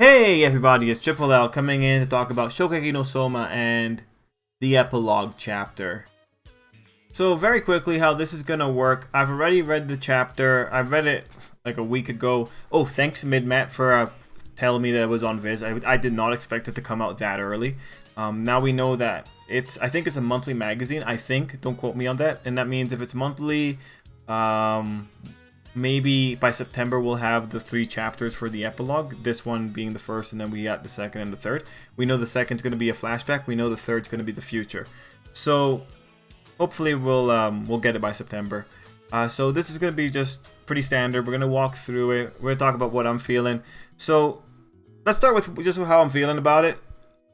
Hey everybody, it's Tripl-L coming in to talk about Shokugeki no Soma and the epilogue chapter. So very quickly how this is gonna work. I've already read the chapter. I read it like a week ago. Oh, thanks Midmat for telling me that it was on Viz. I did not expect it to come out that early. Now we know that I think it's a monthly magazine. I think, don't quote me on that. And that means if it's monthly, maybe by September we'll have the 3 chapters for the epilogue. This one being the first, and then we got the second and the third. We know the second's going to be a flashback. We know the third's going to be the future. So hopefully we'll get it by September. So this is going to be just pretty standard. We're going to walk through it. We're going to talk about what I'm feeling. So let's start with just how I'm feeling about it.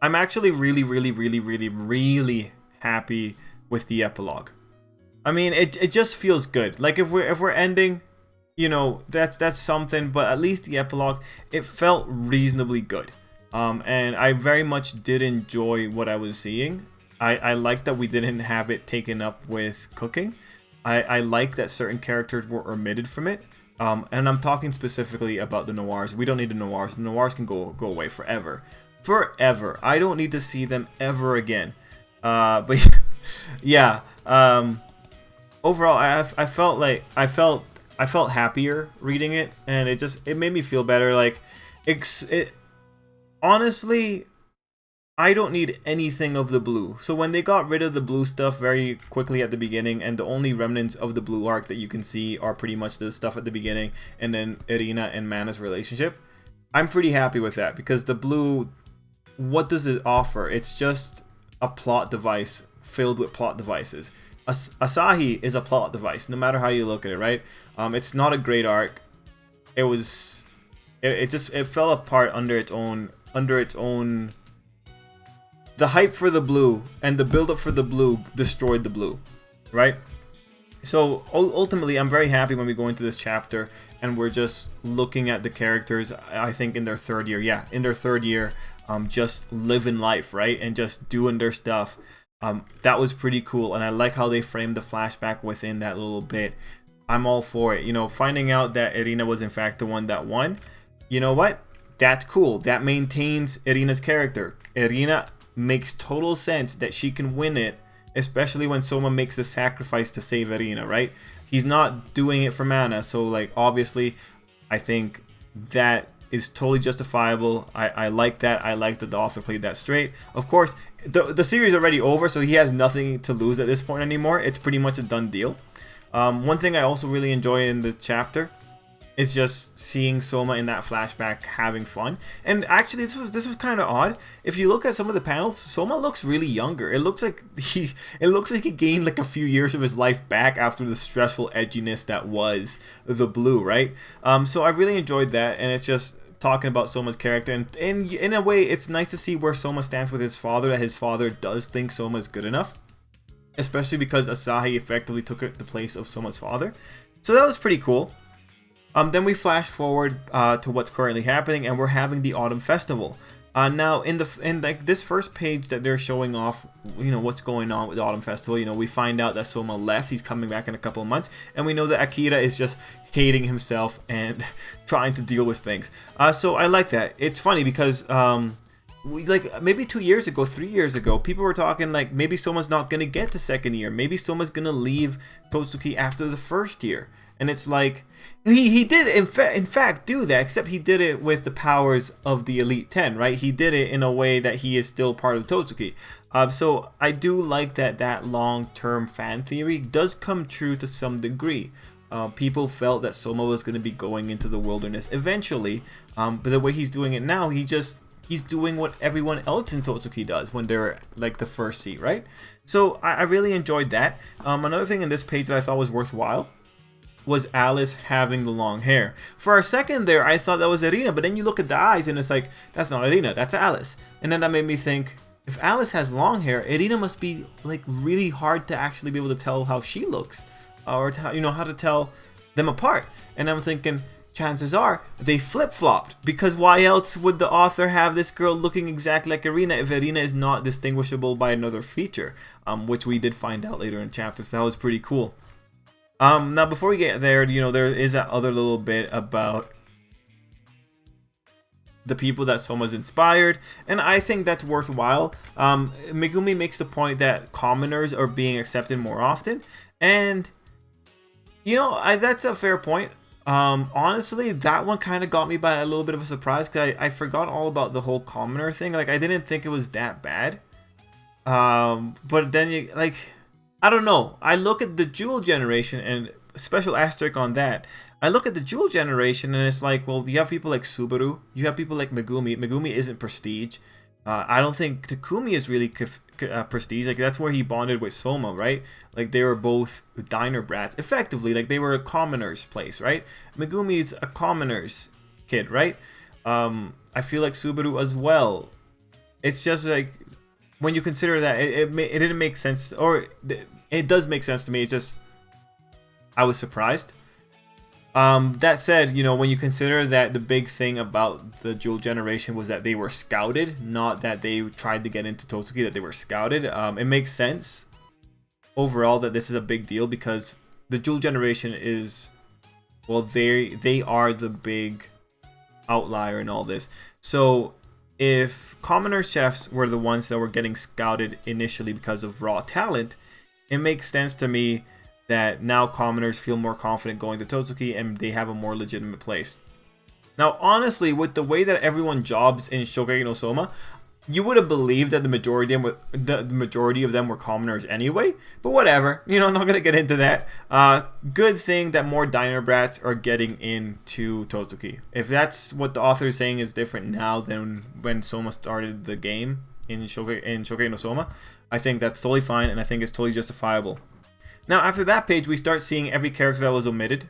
I'm actually really happy with the epilogue. I mean, it just feels good. Like if we're ending, you know, that's something, but at least the epilogue, it felt reasonably good. And I very much did enjoy what I was seeing. I like that we didn't have it taken up with cooking. I like that certain characters were omitted from it. And I'm talking specifically about the noirs. We don't need the noirs. The noirs can go away forever. Forever. I don't need to see them ever again. But yeah. Overall, I felt happier reading it, and it made me feel better. Like, honestly, I don't need anything of the blue. So when they got rid of the blue stuff very quickly at the beginning, and the only remnants of the blue arc that you can see are pretty much the stuff at the beginning, and then Irina and Mana's relationship, I'm pretty happy with that, because the blue, what does it offer? It's just a plot device filled with plot devices. Asahi is a plot device, no matter how you look at it, right? It's not a great arc. It fell apart under its own. The hype for the blue and the build up for the blue destroyed the blue, right? So ultimately, I'm very happy when we go into this chapter and we're just looking at the characters. I think in their third year, just living life, right, and just doing their stuff. That was pretty cool, and I like how they framed the flashback within that little bit. I'm all for it. You know, finding out that Irina was in fact the one that won, you know what? That's cool. That maintains Irina's character. Irina makes total sense that she can win it, especially when Soma makes the sacrifice to save Irina, right? He's not doing it for Mana, so like obviously I think that is totally justifiable. I like that. I like that the author played that straight. Of course, the series is already over, so he has nothing to lose at this point anymore. It's pretty much a done deal. One thing I also really enjoy in the chapter is just seeing Soma in that flashback having fun. And actually, this was kind of odd. If you look at some of the panels, Soma looks really younger. It looks like he gained like a few years of his life back after the stressful edginess that was the blue, right? So I really enjoyed that, and it's just talking about Soma's character, and in a way it's nice to see where Soma stands with his father, that his father does think Soma is good enough, especially because Asahi effectively took the place of Soma's father. So that was pretty cool. Then we flash forward to what's currently happening, and we're having the Autumn Festival. Now in like this first page that they're showing off, you know, what's going on with the Autumn Festival. You know, we find out that Soma left. He's coming back in a couple of months, and we know that Akira is just hating himself and trying to deal with things. So I like that. It's funny because like maybe 2 years ago, 3 years ago, people were talking like maybe Soma's not gonna get to second year. Maybe Soma's gonna leave Totsuki after the first year. And it's like, he did in fact do that, except he did it with the powers of the Elite 10, right? He did it in a way that he is still part of Totsuki. So I do like that long-term fan theory does come true to some degree. People felt that Soma was going to be going into the wilderness eventually, but the way he's doing it now, he's doing what everyone else in Totsuki does when they're like the first seat, right? So I really enjoyed that. Another thing in this page that I thought was worthwhile was Alice having the long hair. For a second there, I thought that was Irina, but then you look at the eyes and it's like, that's not Irina, that's Alice. And then that made me think, if Alice has long hair, Irina must be like really hard to actually be able to tell how she looks, or to, you know, how to tell them apart. And I'm thinking, chances are they flip-flopped, because why else would the author have this girl looking exactly like Irina if Irina is not distinguishable by another feature, which we did find out later in chapters. So that was pretty cool. Now before we get there, you know, there is that other little bit about the people that Soma's inspired, and I think that's worthwhile. Megumi makes the point that commoners are being accepted more often, and you know, that's a fair point. Honestly, that one kind of got me by a little bit of a surprise, because I forgot all about the whole commoner thing. Like, I didn't think it was that bad. But then you, like, I don't know. I look at the Jewel generation, and special asterisk on that. I look at the Jewel generation, and it's like, well, you have people like Subaru, you have people like Megumi. Megumi isn't prestige. I don't think Takumi is really prestige. Like, that's where he bonded with Soma, right? Like, they were both diner brats, effectively. Like, they were a commoner's place, right? Megumi's a commoner's kid, right? I feel like Subaru as well. It's just like, when you consider that, it didn't make sense, or it does make sense to me. It's just, I was surprised. That said, you know, when you consider that the big thing about the Jewel generation was that they were scouted, not that they tried to get into Totsuki, that they were scouted, it makes sense overall that this is a big deal, because the Jewel generation is, well, they are the big outlier in all this. So if commoner chefs were the ones that were getting scouted initially because of raw talent, it makes sense to me that now commoners feel more confident going to Totsuki and they have a more legitimate place. Now, honestly, with the way that everyone jobs in Shokugeki no Soma, you would have believed that the majority of them were commoners anyway. But whatever, you know, I'm not gonna get into that. Good thing that more diner brats are getting into Totsuki. If that's what the author is saying is different now than when Soma started the game in Shokugeki no Soma, I think that's totally fine, and I think it's totally justifiable. Now, after that page, we start seeing every character that was omitted.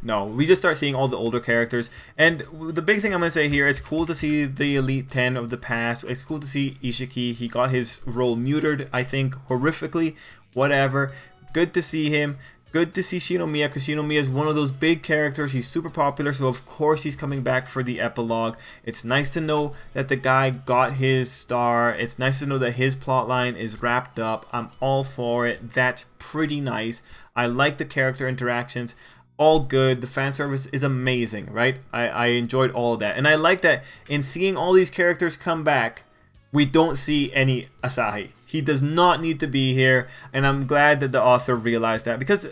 No, we just start seeing all the older characters. And the big thing I'm going to say here, it's cool to see the Elite 10 of the past. It's cool to see Ishiki. He got his role neutered, I think, horrifically. Whatever. Good to see him. Good to see Shinomiya, because Shinomiya is one of those big characters. He's super popular, so of course he's coming back for the epilogue. It's nice to know that the guy got his star. It's nice to know that his plotline is wrapped up. I'm all for it. That's pretty nice. I like the character interactions. All good. The fan service is amazing, right? I enjoyed all of that. And I like that in seeing all these characters come back, we don't see any Asahi. He does not need to be here, and I'm glad that the author realized that, because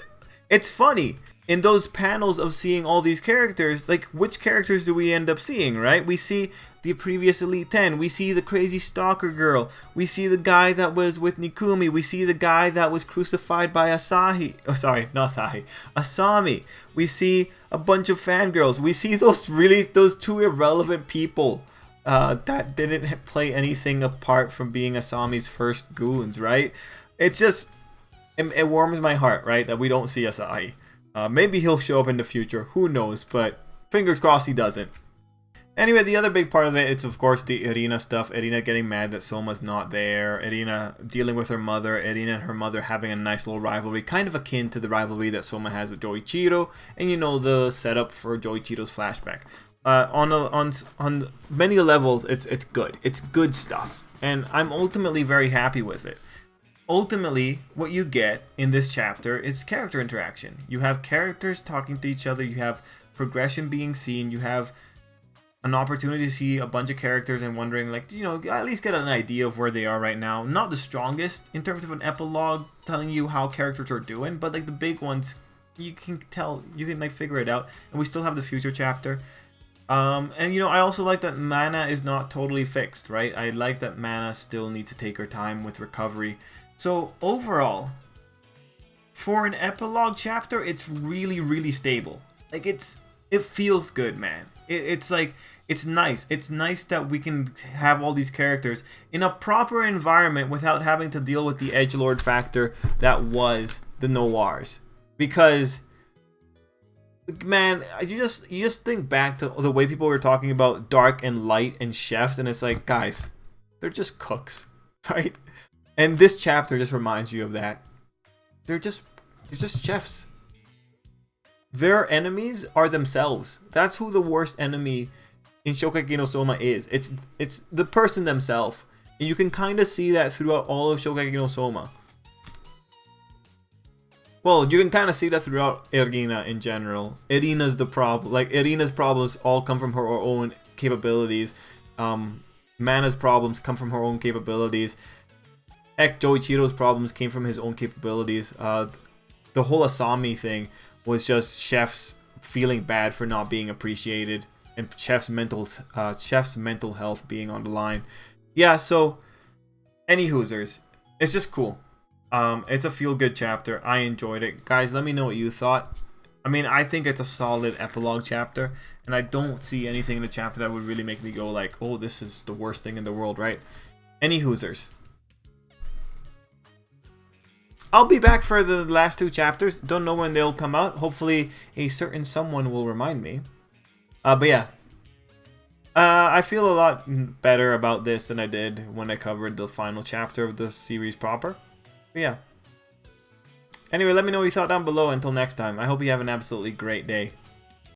it's funny, in those panels of seeing all these characters, like, which characters do we end up seeing, right? We see the previous Elite 10, we see the crazy stalker girl, we see the guy that was with Nikumi, we see the guy that was crucified by Asami, we see a bunch of fangirls, we see those two irrelevant people that didn't play anything apart from being Asami's first goons, right? It's just, it warms my heart, right, that we don't see Asahi. Maybe he'll show up in the future, who knows, but fingers crossed he doesn't. Anyway, the other big part of it is, of course, the Irina stuff. Irina getting mad that Soma's not there. Irina dealing with her mother. Irina and her mother having a nice little rivalry, kind of akin to the rivalry that Soma has with Joichiro. And you know, the setup for Joichiro's flashback. On many levels, it's good. It's good stuff. And I'm ultimately very happy with it. Ultimately, what you get in this chapter is character interaction. You have characters talking to each other. You have progression being seen. You have an opportunity to see a bunch of characters and wondering, like, you know, at least get an idea of where they are right now. Not the strongest in terms of an epilogue telling you how characters are doing, but like the big ones, you can tell, you can like figure it out. And we still have the future chapter. And you know, I also like that Mana is not totally fixed, right? I like that Mana still needs to take her time with recovery. So overall, for an epilogue chapter, it's really, really stable. Like, it feels good, man. It's like, it's nice. It's nice that we can have all these characters in a proper environment without having to deal with the edgelord factor that was the noirs. Because, man, you just think back to the way people were talking about dark and light and chefs, and it's like, guys, they're just cooks, right? And this chapter just reminds you of that. They're just chefs. Their enemies are themselves. That's who the worst enemy in Shokugeki no Soma is. It's the person themselves. And you can kind of see that throughout all of Shokugeki no Soma. Well, you can kind of see that throughout Irina in general. Irina's the problem. Like, Irina's problems all come from her own capabilities. Mana's problems come from her own capabilities. Joichiro's problems came from his own capabilities. The whole Asami thing was just Chef's feeling bad for not being appreciated, and Chef's mental health being on the line. Yeah, so any hoosers, it's just cool. It's a feel-good chapter. I enjoyed it. Guys, let me know what you thought. I mean, I think it's a solid epilogue chapter, and I don't see anything in the chapter that would really make me go like, oh, this is the worst thing in the world, right? Any hoosers. I'll be back for the last 2 chapters. Don't know when they'll come out. Hopefully a certain someone will remind me. But yeah. I feel a lot better about this than I did when I covered the final chapter of the series proper. But yeah. Anyway, let me know what you thought down below. Until next time, I hope you have an absolutely great day.